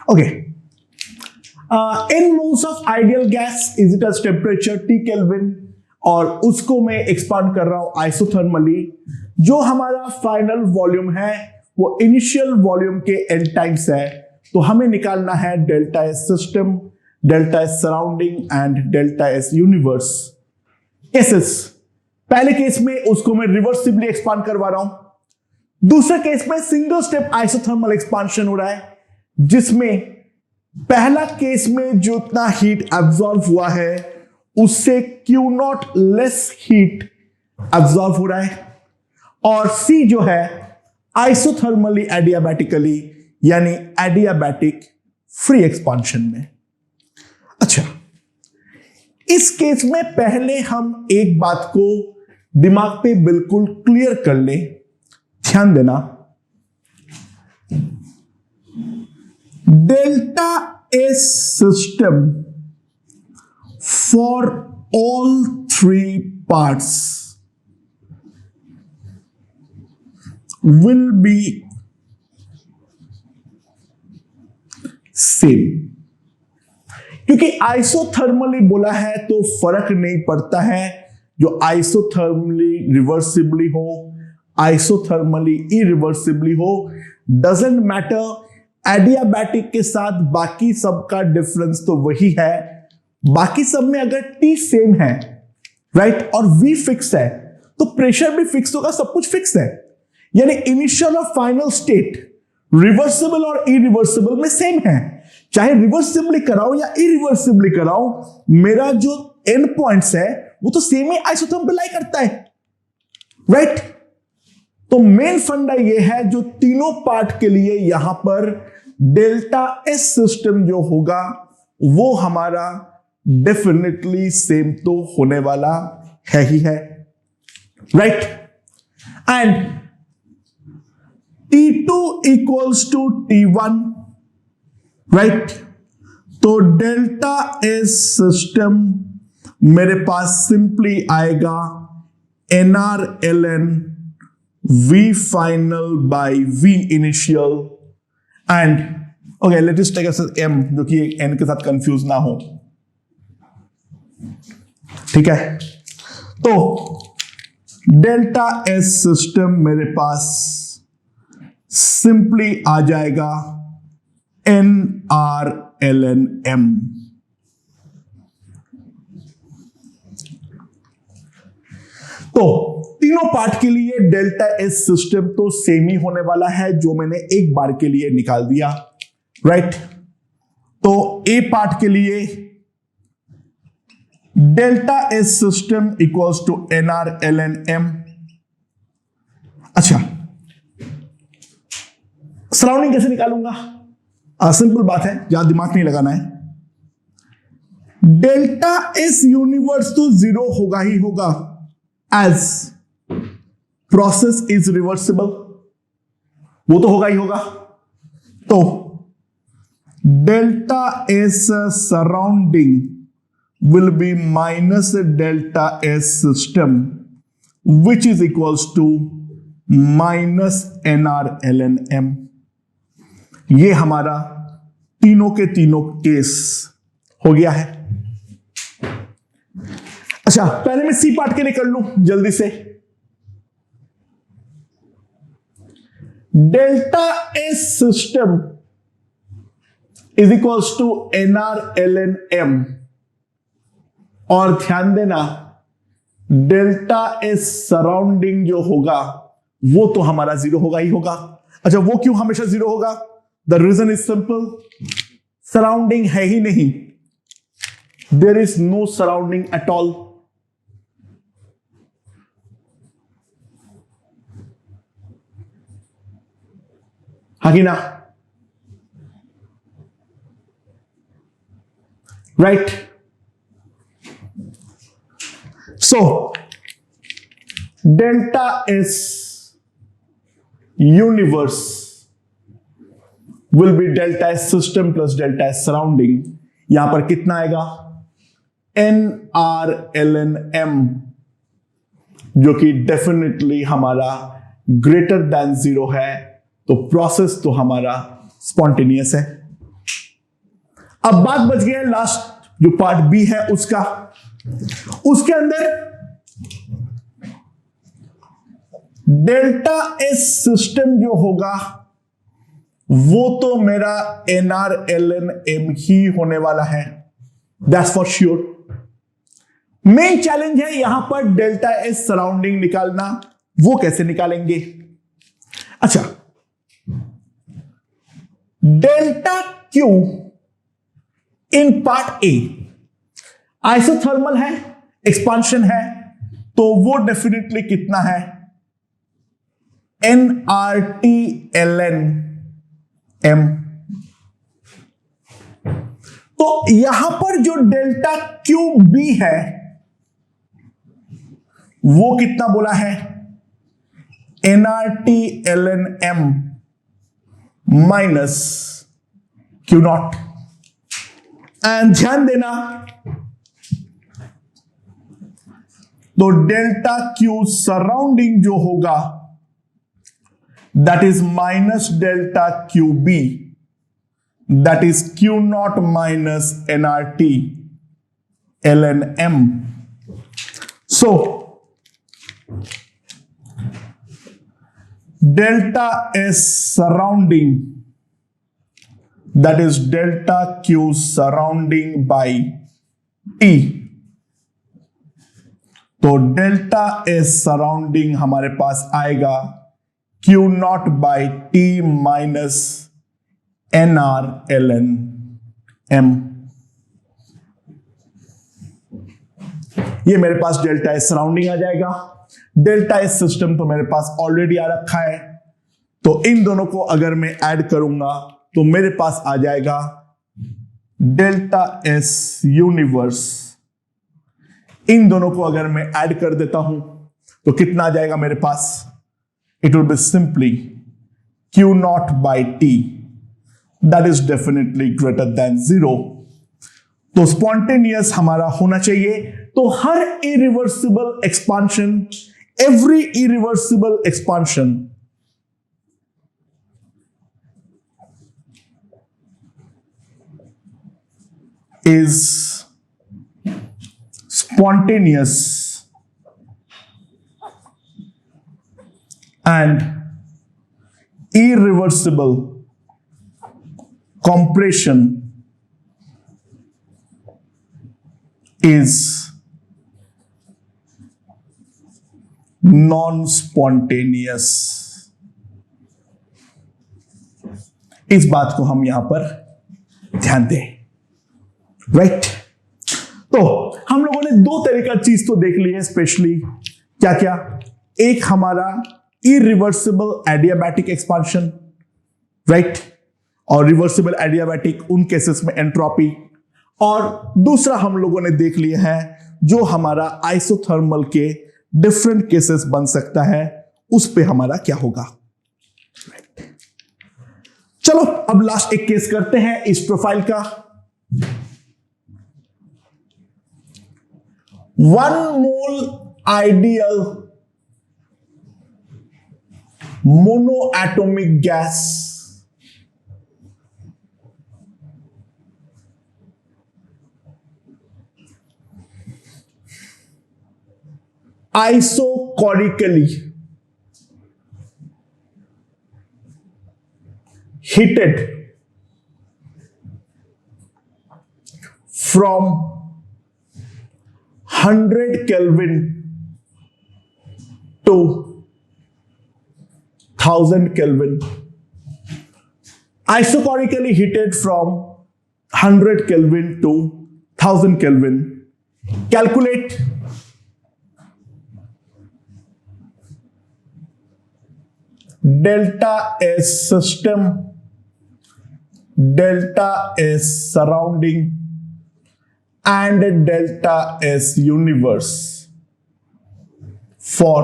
Okay, n moles of ideal gas is it at temperature T kelvin, और उसको मैं expand कर रहा हूं आइसोथर्मली। जो हमारा फाइनल वॉल्यूम है वो इनिशियल वॉल्यूम के n टाइम्स है, तो हमें निकालना है delta S system, delta S surrounding and delta S universe. Cases, पहले केस में उसको मैं रिवर्सिबली एक्सपांड करवा रहा हूं, दूसरे केस में सिंगल स्टेप आइसोथर्मल एक्सपांशन हो रहा है, जिसमें पहला केस में जो इतना हीट एब्जॉर्ब हुआ है उससे Q not less heat absorb हो रहा है, और C जो है आइसोथर्मली एडियाबैटिकली यानी एडियाबैटिक फ्री एक्सपांशन में। अच्छा, इस केस में पहले हम एक बात को दिमाग पे बिल्कुल क्लियर कर ले, ध्यान देना, delta S system for all three parts will be same. क्योंकि आइसोथर्मली बोला है तो फर्क नहीं पड़ता है, जो आइसोथर्मली रिवर्सिबली हो, आइसोथर्मली इरिवर्सिबली हो, डजंट मैटर। एडियाबैटिक के साथ बाकी सब का डिफरेंस तो वही है, बाकी सब में अगर T सेम है, राइट, और V फिक्स है, तो प्रेशर भी फिक्स होगा, सब कुछ फिक्स है। यानी इनिशियल और फाइनल स्टेट रिवर्सिबल और इरिवर्सिबल में सेम है, चाहे रिवर्सिबली कराओ या इरिवर्सिबली कराओ, मेरा जो एंड पॉइंट्स है वो तो सेम ही आइसोथर्म पे लाई करता है, राइट। तो मेन फंडा ये है जो तीनों पार्ट के लिए यहां पर डेल्टा एस सिस्टम जो होगा वो हमारा डेफिनेटली सेम तो होने वाला है ही है, right. And T2 equals to T1, right. तो डेल्टा एस सिस्टम मेरे पास सिंपली आएगा NR/ln V final by V initial and okay, let us take as M, जो कि N के साथ कंफ्यूज ना हो, ठीक है। तो डेल्टा एस सिस्टम मेरे पास सिंपली आ जाएगा NR/ln M। तो तीनों पार्ट के लिए डेल्टा एस सिस्टम तो सेम ही होने वाला है, जो मैंने एक बार के लिए निकाल दिया, राइट। तो ए पार्ट के लिए delta S system equals to NR/ln M। अच्छा, सराउंडिंग कैसे निकालूंगा? सिंपल बात है, ज्यादा दिमाग नहीं लगाना है। डेल्टा एस यूनिवर्स तो जीरो होगा ही होगा, एज प्रोसेस इज रिवर्सिबल, वो तो होगा ही होगा। तो delta S surrounding will be minus delta S system which is equals to minus NR/ln M। ये हमारा तीनों के तीनों केस हो गया है। अच्छा, पहले मैं सी पार्ट के लिए कर लूं जल्दी से। Delta S system is equals to NR/ln M, और ध्यान देना डेल्टा एस सराउंडिंग जो होगा वो तो हमारा जीरो होगा ही होगा। अच्छा, वो क्यों हमेशा जीरो होगा? The reason is simple, surrounding है ही नहीं, there is no surrounding at all. हाँ कि ना, right. So delta S universe will be delta S system plus delta S surrounding. यहां पर कितना आएगा? NR/ln M, जो कि डेफिनेटली हमारा ग्रेटर देन जीरो है, तो प्रोसेस तो हमारा स्पॉन्टेनियस है। अब बात बच गया लास्ट जो पार्ट बी है उसका। उसके अंदर डेल्टा एस सिस्टम जो होगा वो तो मेरा NRLN-M ही होने वाला है, that's for sure. Main challenge है यहां पर डेल्टा एस सराउंडिंग निकालना। वो कैसे निकालेंगे? अच्छा, delta Q in part A isothermal है, एक्सपांशन है, तो वो डेफिनेटली कितना है? NRT-ln-M। तो यहां पर जो डेल्टा क्यू बी है वो कितना बोला है? NRT-ln-M minus Q not. And ध्यान देना, तो डेल्टा क्यू सराउंडिंग जो होगा that is minus delta Q B, that is Q naught minus NRT-ln-M। So delta S surrounding, that is delta Q surrounding by T। तो delta S surrounding हमारे पास आएगा Q not by T minus NR-ln-M। ये मेरे पास delta S surrounding आ जाएगा। Delta S system तो मेरे पास already आ रखा है, तो इन दोनों को अगर मैं ऐड करूंगा तो मेरे पास आ जाएगा डेल्टा एस यूनिवर्स। इन दोनों को अगर मैं ऐड कर देता हूं तो कितना आ जाएगा मेरे पास? It will be simply Q not by T, that is definitely greater than 0। तो स्पॉन्टेनियस हमारा होना चाहिए। तो हर irreversible expansion, every irreversible expansion is spontaneous and irreversible compression is non spontaneous. इस बात को हम यहां पर ध्यान दें, राइट। तो हम लोगों ने दो तरह का चीज तो देख ली है, स्पेशली क्या क्या? एक हमारा इरिवर्सिबल एडियाबैटिक एक्सपांशन, राइट, और रिवर्सिबल एडियाबैटिक उन केसेस में एंट्रोपी, और दूसरा हम लोगों ने देख लिया है जो हमारा आइसोथर्मल के डिफरेंट केसेस बन सकता है, उस पे हमारा क्या होगा। चलो अब लास्ट एक केस करते हैं इस प्रोफाइल का। 1 mole ideal monoatomic gas isochorically heated from 100 Kelvin to 1000 Kelvin. Isochorically heated from 100 Kelvin to 1000 Kelvin. Calculate delta S system, delta S surrounding and delta S universe for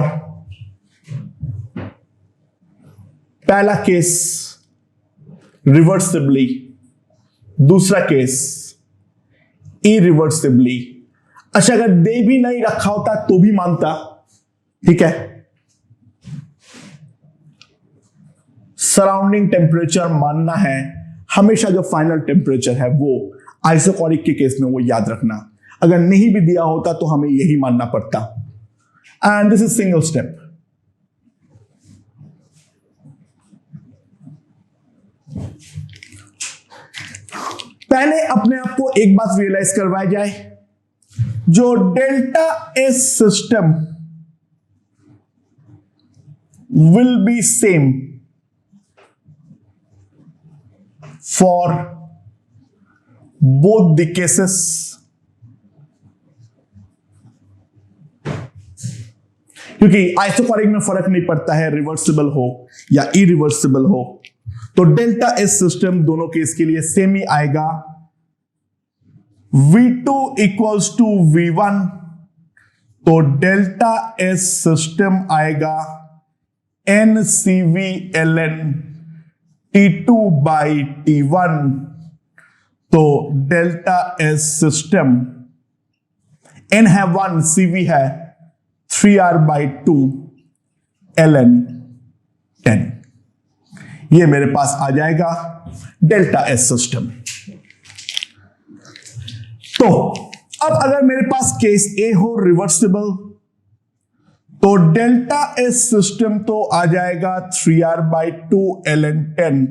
पहला case reversibly, दूसरा case irreversibly. अच्छा, अगर दे भी नहीं रखा होता तो भी मानता, ठीक है। सराउंडिंग टेम्परेचर मानना है, हमेशा जो फाइनल टेम्परेचर है वो आइसोकोरिक के केस में वो याद रखना, अगर नहीं भी दिया होता तो हमें यही मानना पड़ता। And this is single step. पहले अपने आप को एक बात रियलाइज करवाया जाए, जो delta S system will be same for both the cases, क्योंकि आइसोकोरिक में फर्क नहीं पड़ता है रिवर्सिबल हो या इरिवर्सिबल हो, तो डेल्टा एस सिस्टम दोनों केस के लिए सेम ही आएगा। V2 इक्वल्स टू V1, तो डेल्टा एस सिस्टम आएगा NCV ln T2 by T1, तो डेल्टा एस सिस्टम N है 1, CV है 3R बाई 2 ln 10। ये मेरे पास आ जाएगा डेल्टा एस सिस्टम। तो अब अगर मेरे पास केस ए हो रिवर्सिबल, तो डेल्टा एस सिस्टम तो आ जाएगा 3R बाई 2 ln 10,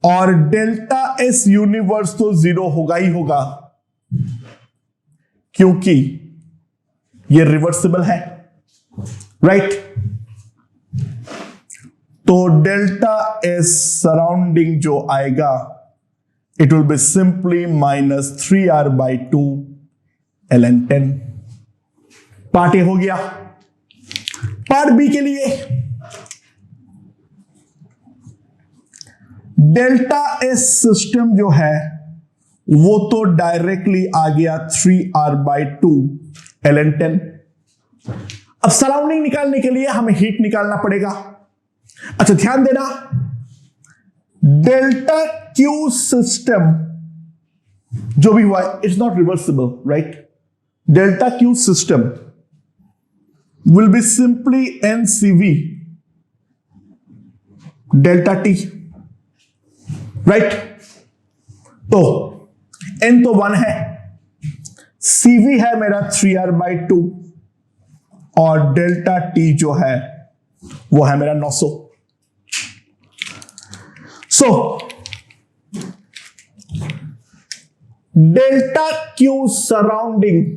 और डेल्टा एस यूनिवर्स तो 0 होगा ही होगा, क्योंकि ये रिवर्सिबल है, राइट? तो डेल्टा एस सराउंडिंग जो आएगा, it will be simply minus 3R by 2 ln 10। Part A हो गया। पार्ट बी के लिए डेल्टा एस सिस्टम जो है वो तो डायरेक्टली आ गया 3R बाई 2 ln 10। अब सराउंडिंग निकालने के लिए हमें हीट निकालना पड़ेगा। अच्छा ध्यान देना, डेल्टा क्यू सिस्टम जो भी हुआ it's not reversible, right? Delta Q system will be simply NCV delta T, right? तो N तो 1 है, CV है मेरा 3R बाई 2, और डेल्टा T जो है वो है मेरा 900। सो डेल्टा क्यू सराउंडिंग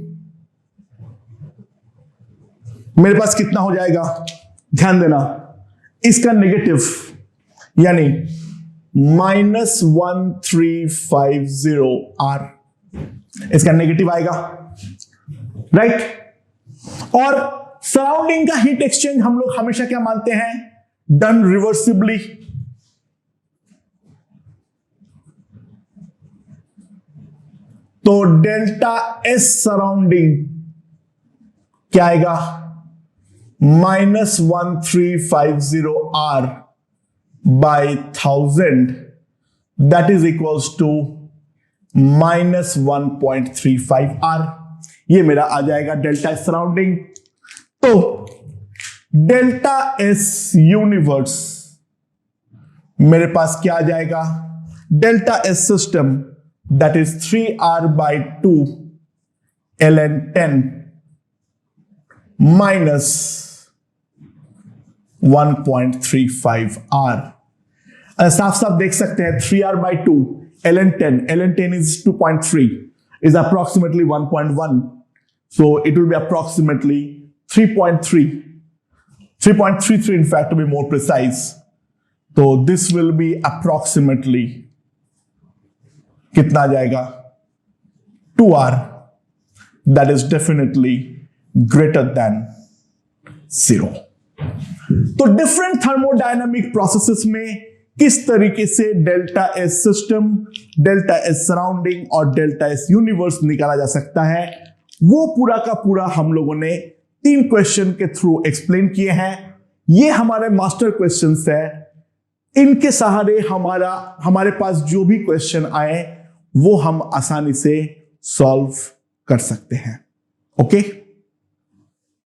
मेरे पास कितना हो जाएगा? ध्यान देना, इसका नेगेटिव यानी -1350R, इसका नेगेटिव आएगा, राइट? और सराउंडिंग का हीट एक्सचेंज हम लोग हमेशा क्या मानते हैं? Done reversibly. तो डेल्टा एस सराउंडिंग क्या आएगा? -1350R by 1000, that is equals to -1.35R। ये मेरा आ जाएगा डेल्टा एस सराउंडिंग। तो डेल्टा एस यूनिवर्स मेरे पास क्या आ जाएगा? Delta S system that is 3R by 2 ln 10 minus 1.35R। साफ साफ देख सकते हैं 3R by 2 ln 10 is 2.3 is approximately 1.1, so it will be approximately 3.33 in fact to be more precise. So this will be approximately कितना आ जाएगा? 2R, that is definitely greater than 0। तो different thermodynamic processes में किस तरीके से delta S system, delta S surrounding और delta S universe निकाला जा सकता है, वो पूरा का पूरा हम लोगों ने 3 क्वेश्चन के थ्रू एक्सप्लेन किए हैं। ये हमारे मास्टर क्वेश्चंस है, इनके सहारे हमारे पास जो भी क्वेश्चन आए वो हम आसानी से सॉल्व कर सकते हैं। ओके।